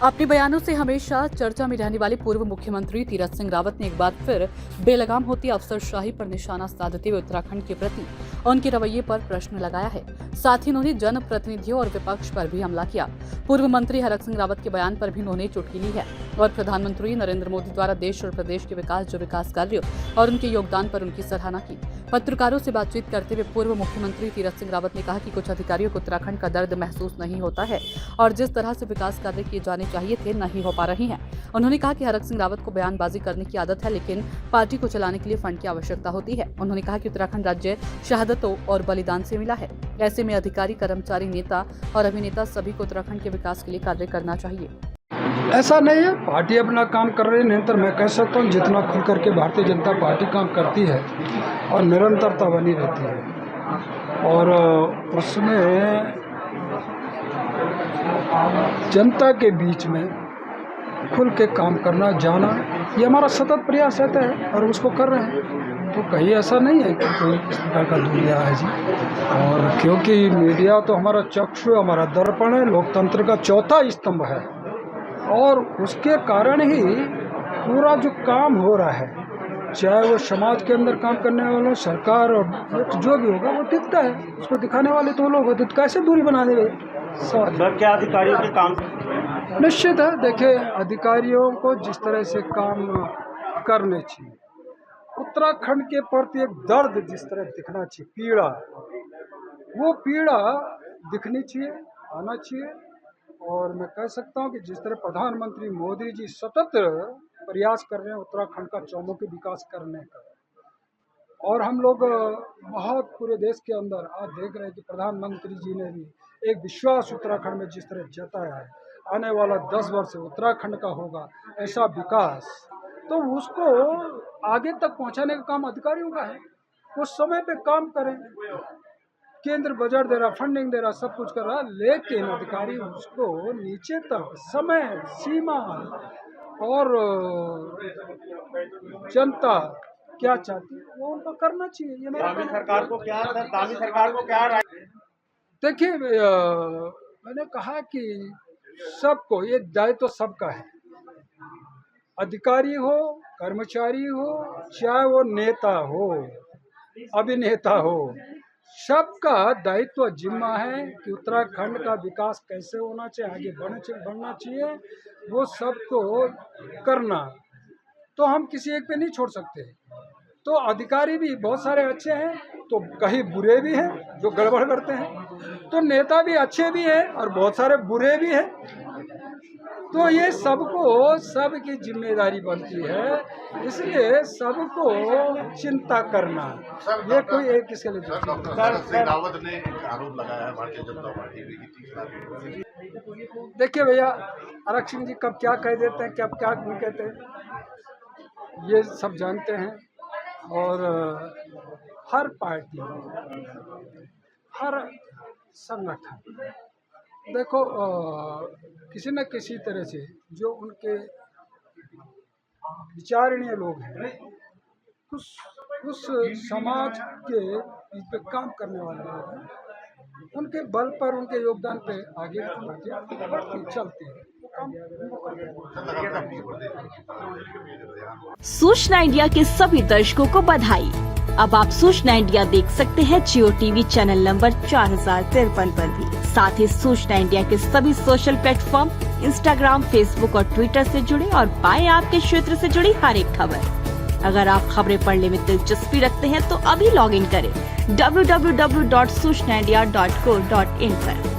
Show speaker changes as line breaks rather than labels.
अपने बयानों से हमेशा चर्चा में रहने वाले पूर्व मुख्यमंत्री तीरथ सिंह रावत ने एक बार फिर बेलगाम होती अफसरशाही पर निशाना साधते हुए उत्तराखंड के प्रति उनके रवैये पर प्रश्न लगाया है। साथ ही उन्होंने जनप्रतिनिधियों और विपक्ष पर भी हमला किया। पूर्व मंत्री हरक सिंह रावत के बयान पर भी उन्होंने चुटकी ली है और प्रधानमंत्री नरेंद्र मोदी द्वारा देश और प्रदेश के विकास कार्यों और उनके योगदान पर उनकी सराहना की। पत्रकारों से बातचीत करते हुए पूर्व मुख्यमंत्री तीरथ सिंह रावत ने कहा कि कुछ अधिकारियों को उत्तराखंड का दर्द महसूस नहीं होता है और जिस तरह से विकास कार्य किए जाने चाहिए थे नहीं हो पा रही हैं। उन्होंने कहा कि हरक सिंह रावत को बयानबाजी करने की आदत है, लेकिन पार्टी को चलाने के लिए फंड की आवश्यकता होती है। उन्होंने कहा कि उत्तराखंड राज्य शहादतों और बलिदान से मिला है। ऐसे में अधिकारी, कर्मचारी, नेता और अभिनेता सभी को उत्तराखंड के विकास के लिए कार्य करना चाहिए।
ऐसा नहीं है, पार्टी अपना काम कर रही है। निरंतर मैं कह सकता हूँ जितना खुल करके भारतीय जनता पार्टी काम करती है और निरंतरता बनी रहती है और उसमें जनता के बीच में खुल के काम करना, जाना, ये हमारा सतत प्रयास रहता है और उसको कर रहे हैं। तो कहीं ऐसा नहीं है कि कोई इस प्रकार का दूरिया है जी। और क्योंकि मीडिया तो हमारा चक्षु, हमारा दर्पण है, लोकतंत्र का चौथा स्तंभ है और उसके कारण ही पूरा जो काम हो रहा है, चाहे वो समाज के अंदर काम करने वालों, सरकार और जो भी होगा वो दिखता है। उसको दिखाने वाले तो लोग होते, तो कैसे दूरी बना देंगे?
सर, क्या अधिकारियों के काम
निश्चित है। देखिए, अधिकारियों को जिस तरह से काम करने चाहिए, उत्तराखंड के प्रति एक दर्द जिस तरह दिखना चाहिए, पीड़ा, वो पीड़ा दिखनी चाहिए, आना चाहिए। और मैं कह सकता हूँ कि जिस तरह प्रधानमंत्री मोदी जी सतत प्रयास कर रहे हैं उत्तराखंड का चौमुखी विकास करने का, और हम लोग बहुत पूरे देश के अंदर आज देख रहे हैं कि प्रधानमंत्री जी ने भी एक विश्वास उत्तराखंड में जिस तरह जताया है, आने वाला 10 वर्ष उत्तराखंड का होगा ऐसा विकास, तो उसको आगे तक पहुंचाने का काम अधिकारियों का है। वो समय पे काम करें, केंद्र बजट दे रहा, फंडिंग दे रहा, सब कुछ कर रहा, लेकिन अधिकारी उसको नीचे तक समय सीमा और जनता क्या चाहती है वो उनको करना चाहिए। ये
दावी सरकार को क्या राय?
देखिए, मैंने कहा कि सबको ये दायित्व तो सबका है, अधिकारी हो, कर्मचारी हो, चाहे वो नेता हो, अभिनेता हो, सबका दायित्व जिम्मा है कि उत्तराखंड का विकास कैसे होना चाहिए, आगे बढ़ना चाहिए, वो सबको करना। तो हम किसी एक पे नहीं छोड़ सकते। तो अधिकारी भी बहुत सारे अच्छे हैं, तो कहीं बुरे भी हैं जो गड़बड़ करते हैं, तो नेता भी अच्छे भी हैं और बहुत सारे बुरे भी हैं। तो ये सबको सबकी जिम्मेदारी बनती है, इसलिए सबको चिंता करना, ये कोई एक किसके लिए।
रावत ने आरोप लगाया है भारतीय जनता पार्टी की।
देखिए भैया, आरक्षण जी कब क्या कह देते हैं, कब क्या नहीं कहते हैं, ये सब जानते हैं। और हर पार्टी, हर संगठन, देखो किसी न किसी तरह से जो उनके विचारणीय लोग हैं, उस समाज के इस पे काम करने वाले लोग हैं, उनके बल पर, उनके योगदान पे आगे बढ़ते चलते हैं।
सूचना इंडिया के सभी दर्शकों को बधाई। अब आप सूचना इंडिया देख सकते हैं जियो टीवी चैनल नंबर 4053 पर भी। साथ ही सूचना इंडिया के सभी सोशल प्लेटफॉर्म इंस्टाग्राम, फेसबुक और ट्विटर से जुड़े और पाएं आपके क्षेत्र से जुड़ी हर एक खबर। अगर आप खबरें पढ़ने में दिलचस्पी रखते हैं तो अभी लॉग इन करें www.सूचनाindia.co.in पर।